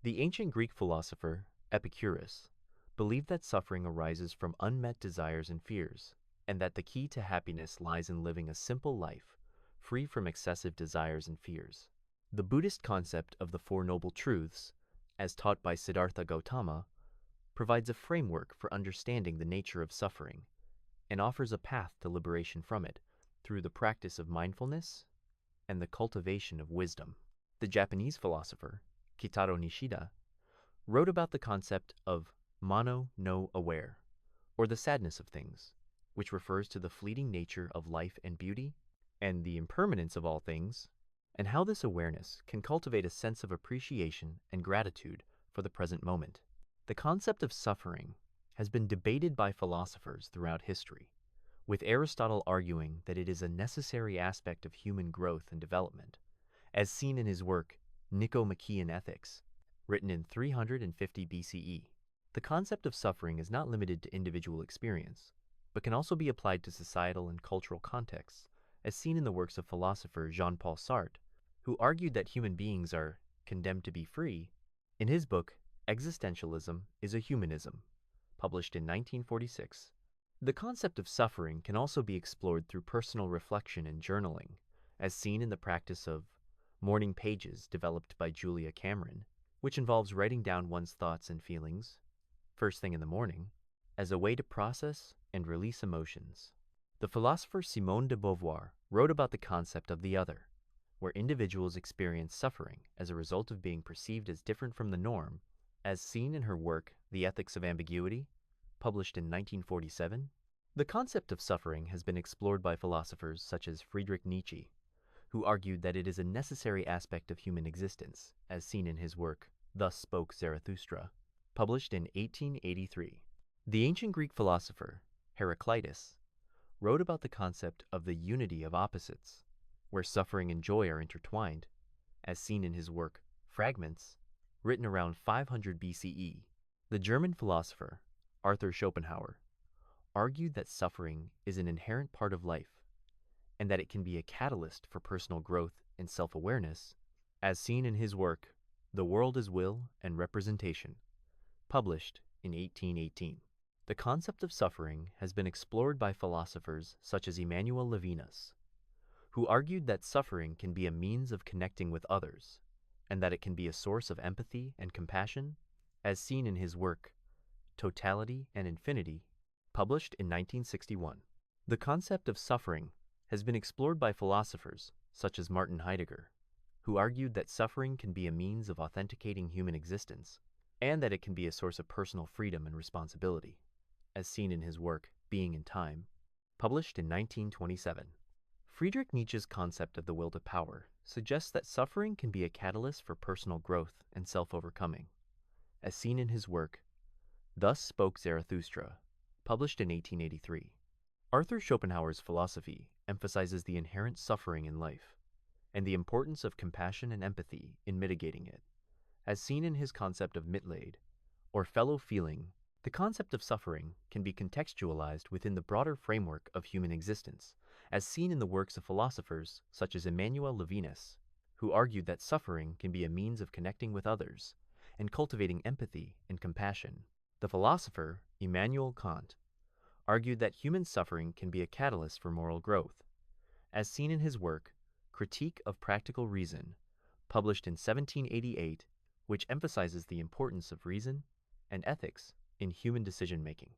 The ancient Greek philosopher Epicurus believed that suffering arises from unmet desires and fears, and that the key to happiness lies in living a simple life, free from excessive desires and fears. The Buddhist concept of the Four Noble Truths, as taught by Siddhartha Gautama, provides a framework for understanding the nature of suffering and offers a path to liberation from it through the practice of mindfulness and the cultivation of wisdom. The Japanese philosopher Kitaro Nishida wrote about the concept of mano no aware, or the sadness of things, which refers to the fleeting nature of life and beauty, and the impermanence of all things, and how this awareness can cultivate a sense of appreciation and gratitude for the present moment. The concept of suffering has been debated by philosophers throughout history, with Aristotle arguing that it is a necessary aspect of human growth and development, as seen in his work Nicomachean Ethics, written in 350 BCE. The concept of suffering is not limited to individual experience, but can also be applied to societal and cultural contexts, as seen in the works of philosopher Jean-Paul Sartre, who argued that human beings are condemned to be free. In his book, Existentialism is a Humanism, published in 1946. The concept of suffering can also be explored through personal reflection and journaling, as seen in the practice of morning pages developed by Julia Cameron, which involves writing down one's thoughts and feelings first thing in the morning as a way to process and release emotions. The philosopher Simone de Beauvoir wrote about the concept of the other, where individuals experience suffering as a result of being perceived as different from the norm, as seen in her work The Ethics of Ambiguity, published in 1947. The concept of suffering has been explored by philosophers such as Friedrich Nietzsche, who argued that it is a necessary aspect of human existence, as seen in his work Thus Spoke Zarathustra, published in 1883. The ancient Greek philosopher Heraclitus wrote about the concept of the unity of opposites, where suffering and joy are intertwined, as seen in his work Fragments, written around 500 BCE. The German philosopher Arthur Schopenhauer argued that suffering is an inherent part of life, and that it can be a catalyst for personal growth and self-awareness, as seen in his work The World as Will and Representation, published in 1818. The concept of suffering has been explored by philosophers such as Emmanuel Levinas, who argued that suffering can be a means of connecting with others, and that it can be a source of empathy and compassion, as seen in his work Totality and Infinity, published in 1961. The concept of suffering has been explored by philosophers such as Martin Heidegger, who argued that suffering can be a means of authenticating human existence, and that it can be a source of personal freedom and responsibility, as seen in his work Being in Time, published in 1927. Friedrich Nietzsche's concept of the will to power suggests that suffering can be a catalyst for personal growth and self-overcoming, as seen in his work Thus Spoke Zarathustra, published in 1883. Arthur Schopenhauer's philosophy emphasizes the inherent suffering in life and the importance of compassion and empathy in mitigating it, as seen in his concept of Mitleid, or fellow feeling. The concept of suffering can be contextualized within the broader framework of human existence, as seen in the works of philosophers such as Emmanuel Levinas, who argued that suffering can be a means of connecting with others and cultivating empathy and compassion. The philosopher Immanuel Kant argued that human suffering can be a catalyst for moral growth, as seen in his work Critique of Practical Reason, published in 1788, which emphasizes the importance of reason and ethics in human decision-making.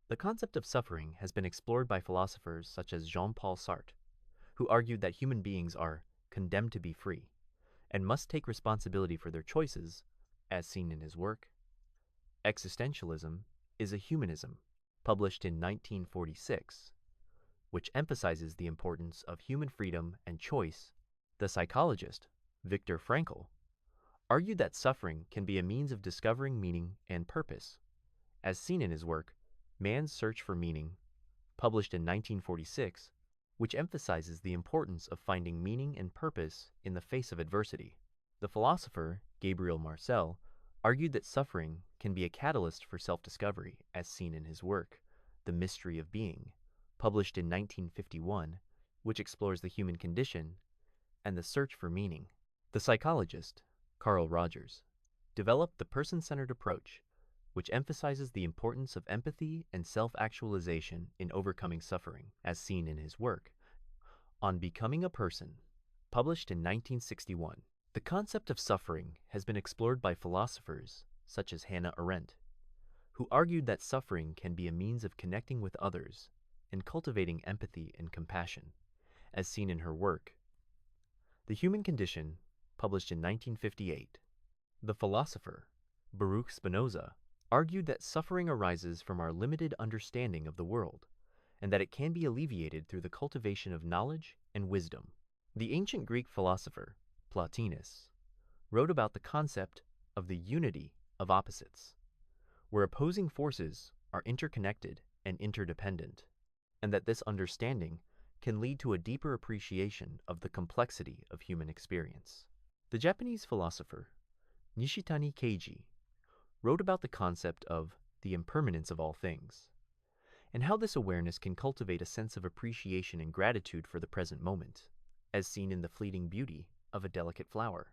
The concept of suffering has been explored by philosophers such as Jean-Paul Sartre, who argued that human beings are condemned to be free and must take responsibility for their choices, as seen in his work Existentialism is a Humanism, published in 1946, which emphasizes the importance of human freedom and choice. The psychologist Viktor Frankl argued that suffering can be a means of discovering meaning and purpose, as seen in his work Man's Search for Meaning, published in 1946, which emphasizes the importance of finding meaning and purpose in the face of adversity. The philosopher Gabriel Marcel argued that suffering can be a catalyst for self-discovery, as seen in his work The Mystery of Being, published in 1951, which explores the human condition and the search for meaning. The psychologist Carl Rogers developed the person-centered approach, which emphasizes the importance of empathy and self-actualization in overcoming suffering, as seen in his work On Becoming a Person, published in 1961. The concept of suffering has been explored by philosophers such as Hannah Arendt, who argued that suffering can be a means of connecting with others and cultivating empathy and compassion, as seen in her work The Human Condition, published in 1958. The philosopher, Baruch Spinoza, argued that suffering arises from our limited understanding of the world, and that it can be alleviated through the cultivation of knowledge and wisdom. The ancient Greek philosopher, Plotinus, wrote about the concept of the unity of opposites, where opposing forces are interconnected and interdependent, and that this understanding can lead to a deeper appreciation of the complexity of human experience. The Japanese philosopher, Nishitani Keiji, wrote about the concept of the impermanence of all things, and how this awareness can cultivate a sense of appreciation and gratitude for the present moment, as seen in the fleeting beauty of a delicate flower.